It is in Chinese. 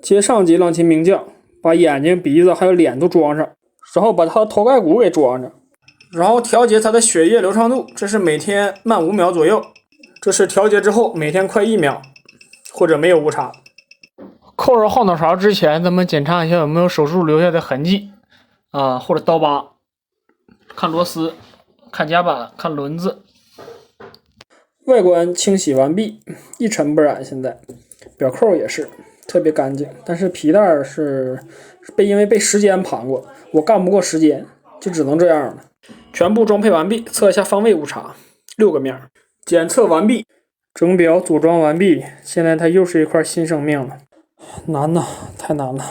接上级让其名将把眼睛、鼻子还有脸都装上，然后把他的头盖骨给装上，然后调节他的血液流畅度，这是每天慢5秒左右。这是调节之后每天快1秒，或者没有误差。扣上后脑勺之前，咱们检查一下有没有手术留下的痕迹啊，或者刀疤，看螺丝，看夹板，看轮子。外观清洗完毕，一尘不染。现在表扣也是特别干净，但是皮带是因为被时间盘过，我干不过时间，就只能这样了。全部装配完毕，测一下方位误差，6个面。检测完毕，整表组装完毕，现在它又是一块新生命了。难呐，太难了。